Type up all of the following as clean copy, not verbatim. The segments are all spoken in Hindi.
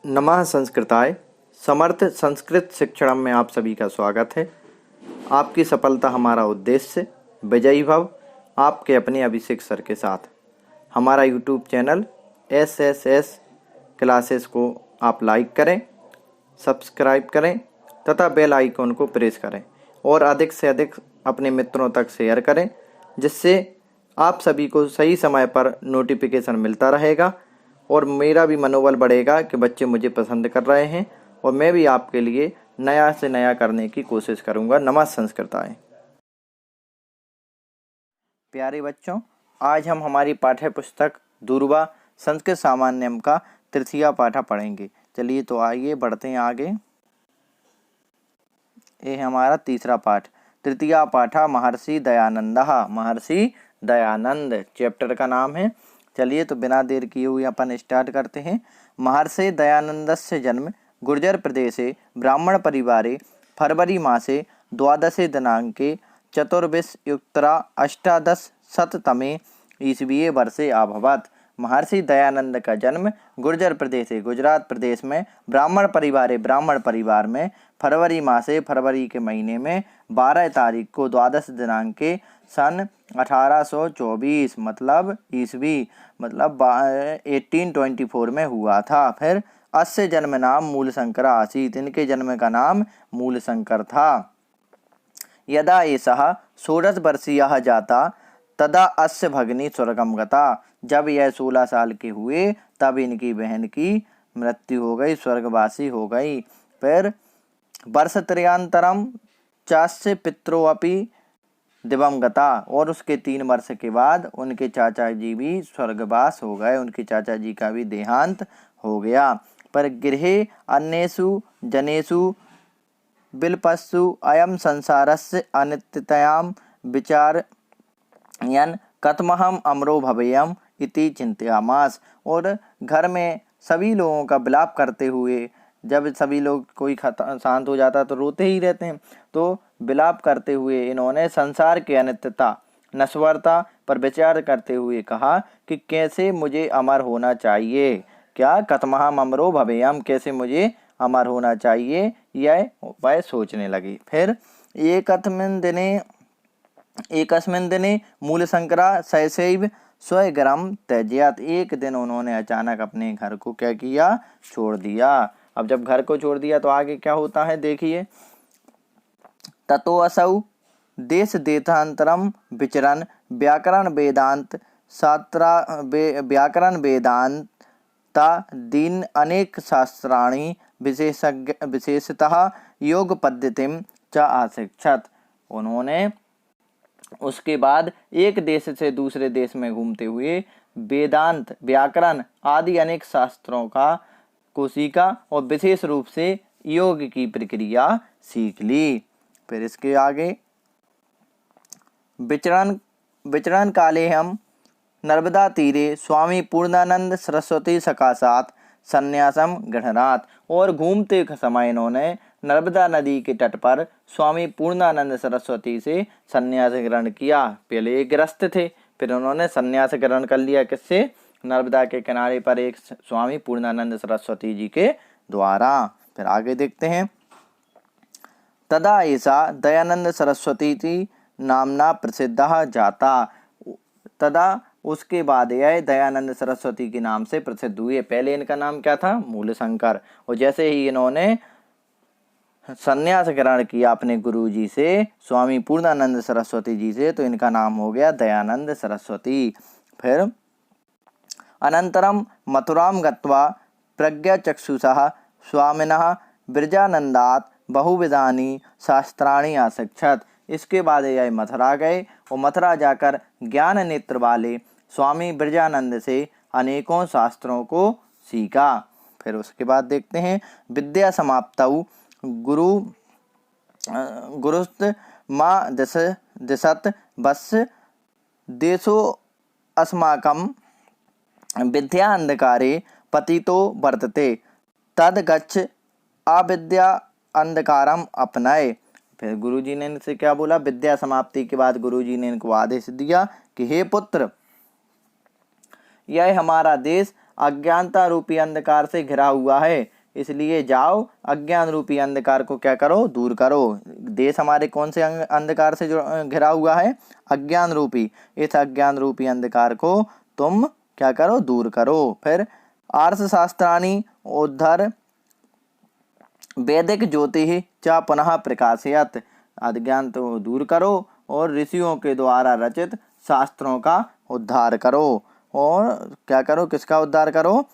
नमः संस्कृताय। समर्थ संस्कृत शिक्षण में आप सभी का स्वागत है। आपकी सफलता हमारा उद्देश्य। विजयी भव। आपके अपने अभिषेक सर के साथ हमारा यूट्यूब चैनल SSS क्लासेस को आप लाइक करें, सब्सक्राइब करें तथा बेल आइकॉन को प्रेस करें और अधिक से अधिक अपने मित्रों तक शेयर करें, जिससे आप सभी को सही समय पर नोटिफिकेशन मिलता रहेगा और मेरा भी मनोबल बढ़ेगा कि बच्चे मुझे पसंद कर रहे हैं और मैं भी आपके लिए नया से नया करने की कोशिश करूंगा। नमः संस्कृताय। प्यारे बच्चों, आज हम हमारी पाठ्य पुस्तक दूरवा संस्कृत सामान्यम का तृतीया पाठा पढ़ेंगे। चलिए तो आइए बढ़ते हैं आगे। ये है हमारा तीसरा पाठ, तृतीया पाठा महर्षि दयानंदः। महर्षि दयानंद चैप्टर का नाम है। चलिए तो बिना देर किए हुए अपन स्टार्ट करते हैं। महर्षि दयानंदस्य जन्म गुर्जर प्रदेशे ब्राह्मण परिवारे फरवरी मासे द्वादशे दिनांके चतुर्विंशत्युत्तरा अष्टादशशततमे ईस्वीये वर्षे अभवत्। महर्षि दयानंद का जन्म गुर्जर प्रदेश गुजरात प्रदेश में ब्राह्मण परिवार में फरवरी मासे फरवरी के महीने में 12 तारीख को द्वादश दिनांक के सन 1824 मतलब ईस्वी मतलब 1824 में हुआ था। फिर अस्य जन्म नाम मूलशंकर आसीत्। इनके जन्म का नाम मूलशंकर था। यदा एषः 16 वर्षीयः जाता तदा अस्य भगिनी स्वर्गम गता। जब यह 16 साल के हुए तब इनकी बहन की मृत्यु हो गई, स्वर्गवासी हो गई। फिर वर्षत्रयान्तरम चास्य पितरो अपि दिवंगता, और उसके 3 वर्ष के बाद उनके चाचा जी भी स्वर्गवास हो गए, उनके चाचा जी का भी देहांत हो गया। पर गृहे अन्येषु जनेषु बिलपस्सु अयम संसारस्य अनित्यतायां विचारयन् कथमहम अमरो भवेयम इति चिंतयामास। और घर में सभी लोगों का विलाप करते हुए, जब सभी लोग कोई शांत हो जाता तो रोते ही रहते हैं, तो विलाप करते हुए इन्होंने संसार की अनित्यता नश्वरता पर विचार करते हुए कहा कि कैसे मुझे अमर होना चाहिए। क्या कथमहम अमरो भवेयम, कैसे मुझे अमर होना चाहिए, यह वह सोचने लगी। फिर एकस्मिन् दिने मूलशंकरा सैसैव स्वगृहं त्यजयत्। एक दिन उन्होंने अचानक अपने घर को क्या किया, छोड़ दिया। अब जब घर को छोड़ दिया तो आगे क्या होता है देखिए। ततो असौ देश देशांतरम विचरन् व्याकरण वेदांता दीन अनेक शास्त्राणि विशेषतः योग पद्धतिम च आशिक्षत। उन्होंने उसके बाद एक देश से दूसरे देश में घूमते हुए वेदांत व्याकरण आदि अनेक शास्त्रों को सीखा और विशेष रूप से योग की प्रक्रिया सीख ली। फिर इसके आगे विचरण काले हम नर्मदा तीरे स्वामी पूर्णानंद सरस्वती सकाशात संन्यासम गृह्णात। और घूमते समय इन्होंने नर्मदा नदी के तट पर स्वामी पूर्णानंद सरस्वती से संन्यास ग्रहण किया। पहले एक गृहस्थ थे, फिर उन्होंने संन्यास ग्रहण कर लिया। किससे? नर्मदा के किनारे पर एक स्वामी पूर्णानंद सरस्वती जी के द्वारा। फिर आगे देखते हैं। तदा ऐसा दयानंद सरस्वती नामना प्रसिद्ध जाता। तदा उसके बाद यह दयानंद सरस्वती के नाम से प्रसिद्ध हुए। पहले इनका नाम क्या था? मूलशंकर। और जैसे ही इन्होंने संन्यास ग्रहण किया अपने गुरु जी से, स्वामी पूर्णानंद सरस्वती जी से, तो इनका नाम हो गया दयानंद सरस्वती। फिर अनंतरम मथुराम गत्वा प्रज्ञाचक्षुषः स्वामिनः विरजानंदात् बहुविधानि शास्त्राणि आशिक्षत। इसके बाद यह मथुरा गए और मथुरा जाकर ज्ञान नेत्र वाले स्वामी विरजानंद से अनेकों शास्त्रों को सीखा। फिर उसके बाद देखते हैं। विद्या समाप्तौ गुरुस्त मां दिशत बस देशो अस्माकं विद्या अंधकारे पतितो वर्तते तद गच्छ अविद्या अंधकारम अपनाए। फिर गुरुजी ने इनसे क्या बोला? विद्या समाप्ति के बाद गुरुजी ने इनको आदेश दिया कि हे पुत्र, यह हमारा देश अज्ञानता रूपी अंधकार से घिरा हुआ है, इसलिए जाओ अज्ञान रूपी अंधकार को क्या करो, दूर करो। देश हमारे कौन से अंधकार से जो घिरा हुआ है, अज्ञान रूपी। इस अज्ञान रूपी अंधकार को तुम क्या करो, दूर करो। फिर अर्थशास्त्राणि उद्धर वैदिक ज्योति च पुनः प्रकाशयत, अज्ञान तो दूर करो और ऋषियों के द्वारा रचित शास्त्रों का उद्धार करो। और क्या करो, किसका उद्धार करो,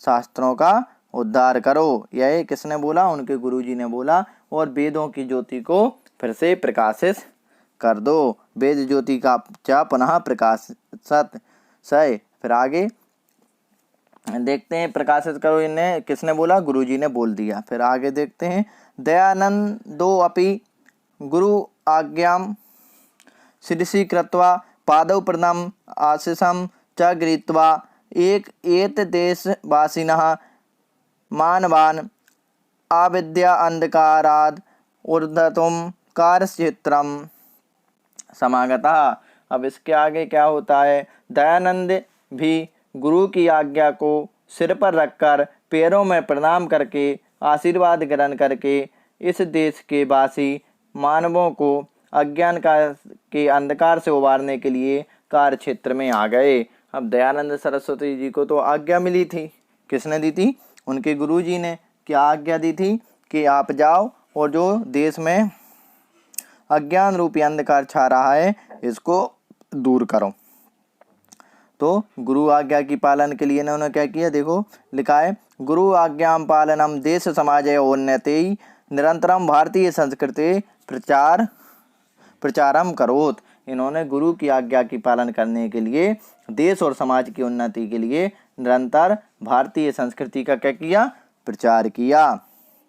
शास्त्रों का उद्धार करो। यह किसने बोला, उनके गुरुजी ने बोला। और वेदों की ज्योति को फिर से प्रकाशित कर दो, वेद ज्योति का च पुनः प्रकाशित सय। फिर आगे देखते हैं, प्रकाशित करो इन्हें किसने बोला, गुरुजी ने बोल दिया। फिर आगे देखते हैं, दयानंदो अपि गुरु आज्ञाम शिरसि कृत्वा पादौ प्रथम आशीषम च गृहीत्वा एक एत देशवासिनः मानवान् अविद्या अंधकाराद ऊर्ध्वतम कार्यक्षेत्रम समागतः। अब इसके आगे क्या होता है, दयानंद भी गुरु की आज्ञा को सिर पर रखकर पैरों में प्रणाम करके आशीर्वाद ग्रहण करके इस देश के वासी मानवों को अज्ञान के अंधकार से उबारने के लिए कार्य क्षेत्र में आ गए। अब दयानंद सरस्वती जी को तो आज्ञा मिली थी, किसने दी थी, उनके गुरुजी ने। क्या आज्ञा दी थी कि आप जाओ और जो देश में अज्ञान रूपी अंधकार छा रहा है इसको दूर करो। तो गुरु आज्ञा की पालन के लिए इन्होंने क्या किया, देखो लिखा है, गुरु आज्ञाम पालनम देश समाजय उन्नति निरंतरम भारतीय संस्कृति प्रचारम करोत। इन्होंने गुरु की आज्ञा की पालन करने के लिए, देश और समाज की उन्नति के लिए निरंतर भारतीय संस्कृति का क्या किया, प्रचार किया।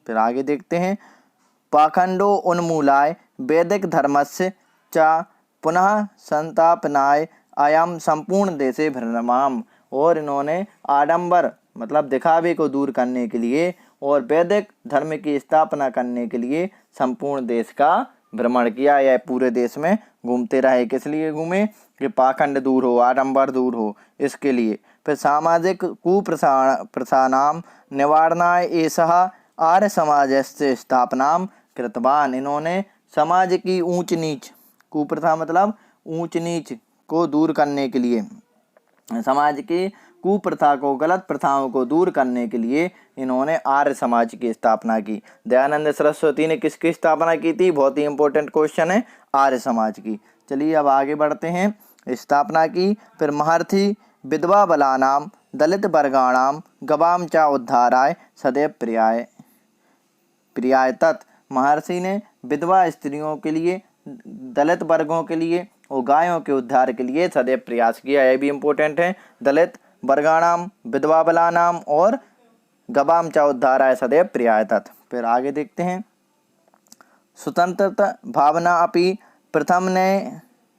फिर आगे देखते हैं, पाखंडो उन्मूलाय वैदिक धर्मस्य च पुनः संतापनाय अयम संपूर्ण देशे भ्रमणाम। और इन्होंने आडंबर मतलब दिखावे को दूर करने के लिए और वैदिक धर्म की स्थापना करने के लिए संपूर्ण देश का भ्रमण किया। यह पूरे देश में घूमते रहे, किस लिए घूमे, कि पाखंड दूर हो, आडंबर दूर हो, इसके लिए। फिर सामाजिक कुप्रथानाम निवारणाय एषः आर्य समाजस्य स्थापनाम कृतवान। इन्होंने समाज की ऊंच नीच, कुप्रथा मतलब ऊंच नीच को दूर करने के लिए, समाज की कुप्रथा को, गलत प्रथाओं को दूर करने के लिए इन्होंने आर्य समाज की स्थापना की। दयानंद सरस्वती ने किसकी स्थापना की थी, बहुत ही इंपॉर्टेंट क्वेश्चन है, आर्य समाज की। चलिए अब आगे बढ़ते हैं, स्थापना की। फिर महर्षि विधवा बलानाम दलित वर्गाणाम गवाम च उद्धाराय सदैव प्रियाय तत्। महर्षि ने विधवा स्त्रियों के लिए, दलित वर्गों के लिए और गायों के उद्धार के लिए सदैव प्रयास किया। यह भी इम्पोर्टेंट है, दलित वर्गाणाम विधवा बलानाम और गवाम च उद्धाराय सदैव प्रियाय तत्। फिर आगे देखते हैं, स्वतंत्रता भावना अपि प्रथम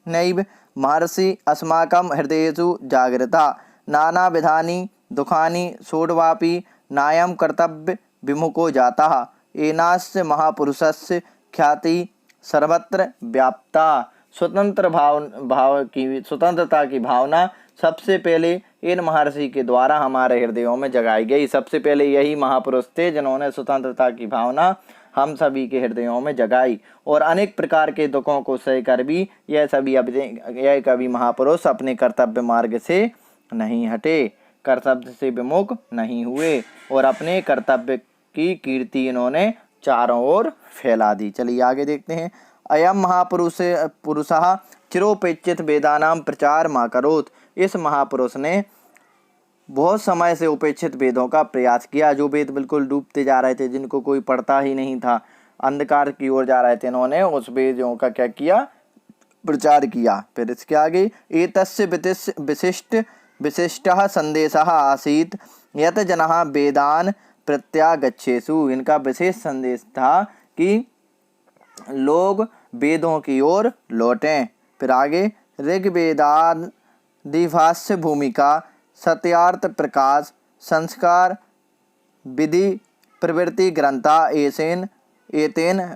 नैव महर्षि अस्माकं हृदयेषु जागृता नाना विधानि दुखानि सोढवापि नायं कर्तव्य विमुखो जातः एनास्य महापुरुषस्य ख्याति सर्वत्र व्याप्ता। स्वतंत्रता की भावना सबसे पहले इन महर्षि के द्वारा हमारे हृदयों में जगाई गई। सबसे पहले यही महापुरुष थे जिन्होंने स्वतंत्रता की भावना हम सभी के हृदयों में जगाई। और अनेक प्रकार के दुखों को सहकर भी यह कभी महापुरुष अपने कर्तव्य मार्ग से नहीं हटे, कर्तव्य से विमुख नहीं हुए और अपने कर्तव्य की कीर्ति इन्होंने चारों ओर फैला दी। चलिए आगे देखते हैं, अयम महापुरुषः चिरोपेक्षित वेदानाम प्रचार मा करोत। इस महापुरुष ने बहुत समय से उपेक्षित वेदों का प्रयास किया, जो वेद बिल्कुल डूबते जा रहे थे, जिनको कोई पढ़ता ही नहीं था, अंधकार की ओर जा रहे थे, इन्होंने उस वेदों का क्या किया, प्रचार किया। फिर इसके आगे, एतस्य विशिष्टः संदेशः आसीत् यत् जनः वेदान् प्रत्यागच्छेषु। इनका विशेष संदेश था कि लोग वेदों की ओर लौटें। फिर आगे, ऋग्वेदादिभाष्य भूमिका सत्यार्थ प्रकाश संस्कार विधि प्रवृत्ति ग्रंथा एतेन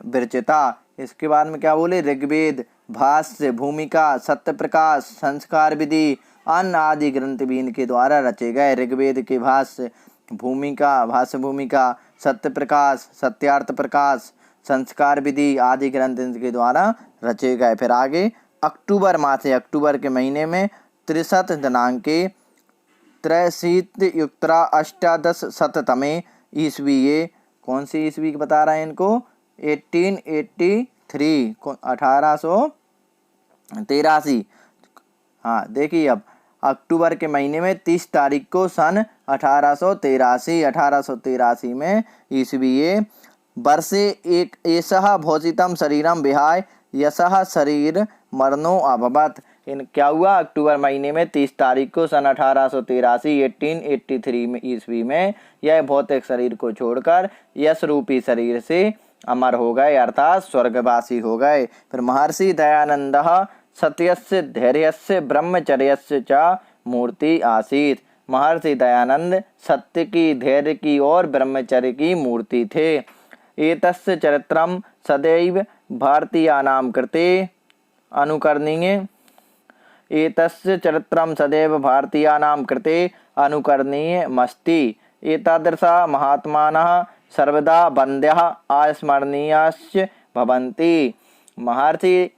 विरचिता। इसके बाद में क्या बोले, ऋग्वेद भाष्य भूमिका सत्य प्रकाश संस्कार विधि अन्य आदि ग्रंथ भी इनके द्वारा रचे गए। ऋग्वेद के भाष्य भूमिका, सत्य प्रकाश, सत्यार्थ प्रकाश, संस्कार विधि आदि ग्रंथ इनके द्वारा रचे गए। फिर आगे अक्टूबर मास है, अक्टूबर के महीने में 63 दिनांके त्रैशीत्युत्तरा अष्टादशशततमे ईस्वी, ये कौन सी ईस्वी बता रहे हैं इनको, 1883 1883। हाँ देखिए, अब अक्टूबर के महीने में 30 तारीख को सन 1883 में ईस्वी ये वर्षे एक एषः भोजितम शरीरम विहाय यशः शरीर मरणो अभवत्। इन क्या हुआ, अक्टूबर महीने में 30 तारीख को सन 1883 में ईस्वी में यह भौतिक शरीर को छोड़कर यश रूपी शरीर से अमर हो गए, अर्थात स्वर्गवासी हो गए। फिर महर्षि दयानंदः सत्यस्य धैर्यस्य ब्रह्मचर्यस्य च मूर्ति आसीत्। महर्षि दयानंद सत्य की, धैर्य की और ब्रह्मचर्य की मूर्ति थे। एतस्य चरित्रम सदैव भारतीयानां कृते अनुकरणीय एतस्य चरित्रं सदैव भारतीयानां कृते अनुकरणीयमस्ति। एतादृशा महात्मानः सर्वदा वन्द्याः अस्मरणीयाश्च भवन्ति। महर्षि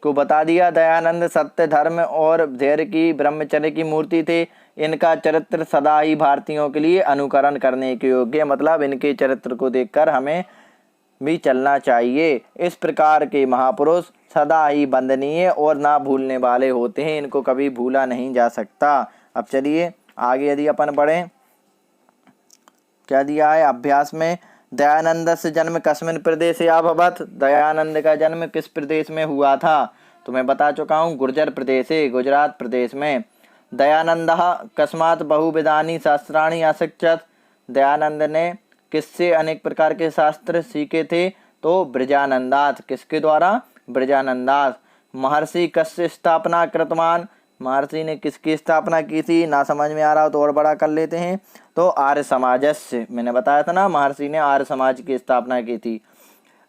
को बता दिया, दयानंद सत्य, धर्म और धैर्य की, ब्रह्मचर्य की मूर्ति थे। इनका चरित्र सदा ही भारतीयों के लिए अनुकरण करने के योग्य, मतलब इनके चरित्र को देखकर हमें भी चलना चाहिए। इस प्रकार के महापुरुष सदा ही वंदनीय और ना भूलने वाले होते हैं, इनको कभी भूला नहीं जा सकता। अब चलिए आगे यदि अपन बढ़ें, क्या दिया है अभ्यास में, दयानंद से जन्म कस्मिन् प्रदेशे अभवत्। दयानंद का जन्म किस प्रदेश में हुआ था, तो मैं बता चुका हूँ, गुर्जर प्रदेश है, गुजरात प्रदेश में। दयानंदः कस्मात् बहुविधानि शास्त्राणि अशिक्षत। दयानंद ने किससे अनेक प्रकार के शास्त्र सीखे थे, तो ब्रजानंदात, किसके द्वारा, ब्रजानंदात। महर्षि कस्य स्थापना कृतवान। महर्षि ने किसकी स्थापना की थी, ना समझ में आ रहा हो तो और बड़ा कर लेते हैं, तो आर्य समाजस्य, मैंने बताया था ना, महर्षि ने आर्य समाज की स्थापना की थी।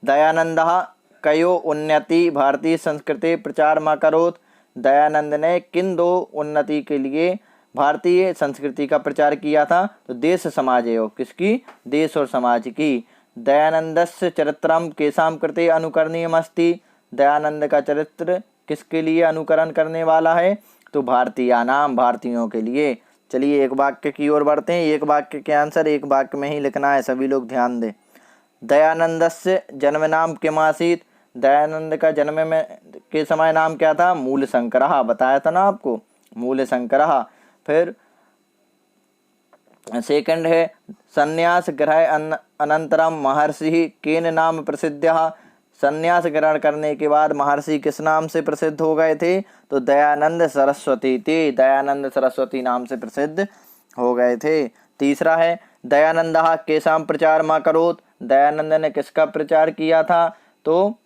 दयानंदः कयो उन्नति भारतीय संस्कृति प्रचारमकरोत्। दयानंद ने किन 2 उन्नति के लिए भारतीय संस्कृति का प्रचार किया था, तो देश समाज है, किसकी, देश और समाज की। दयानंदस्य चरित्रम केषां कृते अनुकरणीयमस्ति। दयानंद का चरित्र किसके लिए अनुकरण करने वाला है, तो भारतीयानाम, भारतीयों के लिए। चलिए एक वाक्य की ओर बढ़ते हैं, एक वाक्य के आंसर एक वाक्य में ही लिखना है, सभी लोग ध्यान दें। दयानंदस्य जन्म नाम किमासीत्। दयानंद का जन्म में के समय नाम क्या था, मूल शंकरः, बताया था ना आपको, मूल शंकरः। फिर सेकंड है, संन्यास ग्रहण अनंतरम महर्षि केन नाम प्रसिद्धः। संन्यास ग्रहण करने के बाद महर्षि किस नाम से प्रसिद्ध हो गए थे, तो दयानंद सरस्वती थे, दयानंद सरस्वती नाम से प्रसिद्ध हो गए थे। तीसरा है, दयानंदः केषां प्रचारम् अकरोत्। दयानंद ने किसका प्रचार किया था, तो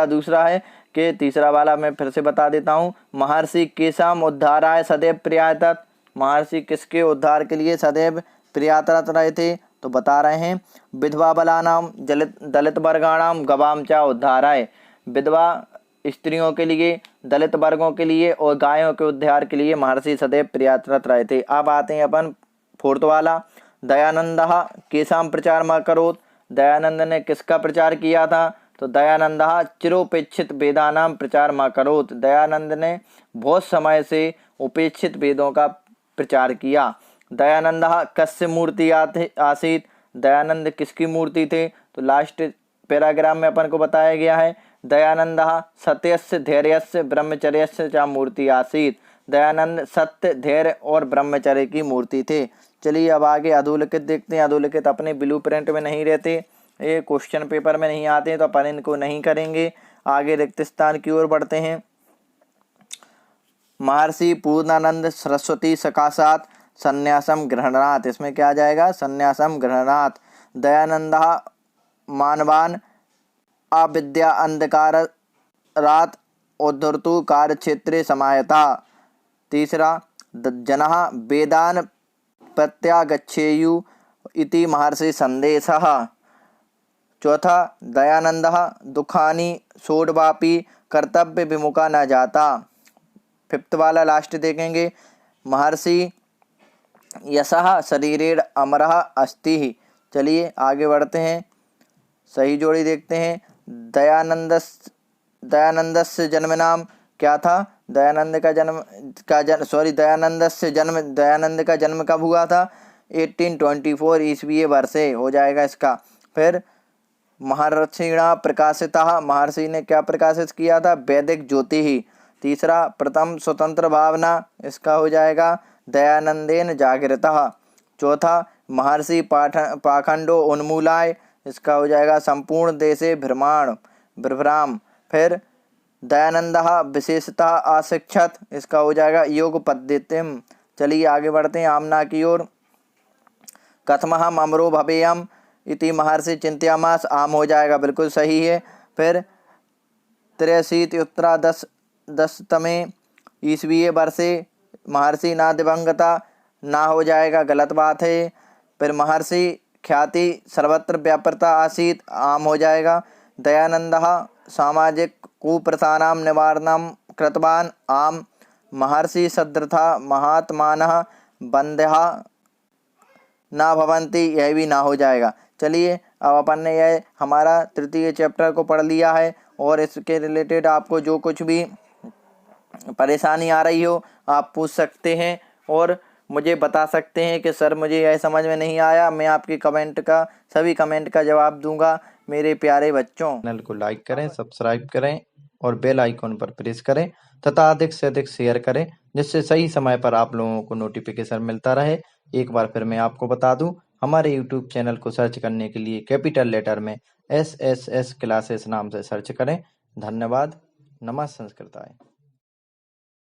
दूसरा है कि तीसरा वाला मैं फिर से बता देता हूँ, महर्षि केषां उद्धाराय सदैव प्रयातत। महर्षि किसके उद्धार के लिए सदैव प्रयातरत रहे थे, तो बता रहे हैं, विधवा बलानाम दलित वर्गाणाम गवाम चा उद्धाराय। विधवा स्त्रियों के लिए, दलित वर्गों के लिए और गायों के उद्धार के लिए महर्षि सदैव प्रयातरत रहे थे। अब आते हैं अपन फोर्थ वाला, दयानंदः केषां प्रचारम् अकरोत्। दयानंद ने किसका प्रचार किया था, तो दयानंदः चिरोपेक्षित वेदानां प्रचारम् अकरोत्। दयानंद ने बहुत समय से उपेक्षित वेदों का प्रचार किया। दयानंदः कस्य मूर्ति आसीत्। दयानंद किसकी मूर्ति थे, तो लास्ट पैराग्राफ में अपन को बताया गया है, दयानंदः सत्यस्य धैर्यस्य ब्रह्मचर्यस्य च मूर्ति आसीत्। दयानंद सत्य, धैर्य और ब्रह्मचर्य की मूर्ति थे। चलिए अब आगे अधोलिखित देखते हैं। अधोलिखित अपने ब्लू प्रिंट में नहीं रहते, ये क्वेश्चन पेपर में नहीं आते, तो अपन इनको नहीं करेंगे। आगे रिक्त स्थान की ओर बढ़ते हैं। महर्षि पूर्णानंद सरस्वती सकाशात संन्यासम गृह्णात। इसमें क्या आ जाएगा, संन्यासम गृह्णात। दयानंदः मानवान अविद्या अंधकारात् उद्धर्तु कार्यक्षेत्रे समायता। तीसरा, जनः वेदान प्रत्यागच्छेयु इति महर्षि संदेशः। चौथा, दयानंदः दुखानि सोढवापि कर्तव्य विमुखा न जाता। फिफ्थ वाला लास्ट देखेंगे, महर्षि यशः शरीरेण अमरः अस्ति। चलिए आगे बढ़ते हैं, सही जोड़ी देखते हैं। दयानंदस्य जन्म नाम क्या था? दयानंद का जन्म कब हुआ था? 1824 ईस्वी वर्षे हो जाएगा इसका। फिर महर्षिणा प्रकाशितः, महर्षि ने क्या प्रकाशित किया था? वैदिक ज्योति ही। तीसरा, प्रथम स्वतंत्र भावना, इसका हो जाएगा दयानंदेन जागृतः। चौथा, महर्षि पाखंडो उन्मूलाय, इसका हो जाएगा संपूर्ण देशे भ्रमराम। फिर दयानंदः विशेषतः अशिक्षत, इसका हो जाएगा योग पद्धतिम। चलिए आगे बढ़ते हैं आमना की ओर। कथमहम अमरो भवेयम इति महर्षि चिंत्यामास, आम हो जाएगा, बिल्कुल सही है। फिर 83 उत्तरा 10तमे ईस्वीय वर्षे महर्षि ना दिवंगता, ना हो जाएगा, गलत बात है। फिर महर्षि ख्याति सर्वत्र व्यापृता आसीत, आम हो जाएगा। दयानंदः सामाजिक कुप्रथानां निवारणं कृतवान, आम। महर्षि सदृथा महात्मानः बंध्यः ना भवन्ति, यह भी ना हो जाएगा। चलिए अब अपन ने यह हमारा तृतीय चैप्टर को पढ़ लिया है, और इसके रिलेटेड आपको जो कुछ भी परेशानी आ रही हो आप पूछ सकते हैं और मुझे बता सकते हैं कि सर मुझे यह समझ में नहीं आया। मैं आपके सभी कमेंट का जवाब दूंगा। मेरे प्यारे बच्चों, चैनल को लाइक करें, सब्सक्राइब करें और बेल आइकॉन पर प्रेस करें तथा अधिक से अधिक शेयर करें, जिससे सही समय पर आप लोगों को नोटिफिकेशन मिलता रहे। एक बार फिर मैं आपको बता दूं, हमारे यूट्यूब चैनल को सर्च करने के लिए कैपिटल लेटर में SSS क्लासेस नाम से सर्च करें। धन्यवाद। नमः संस्कृताय।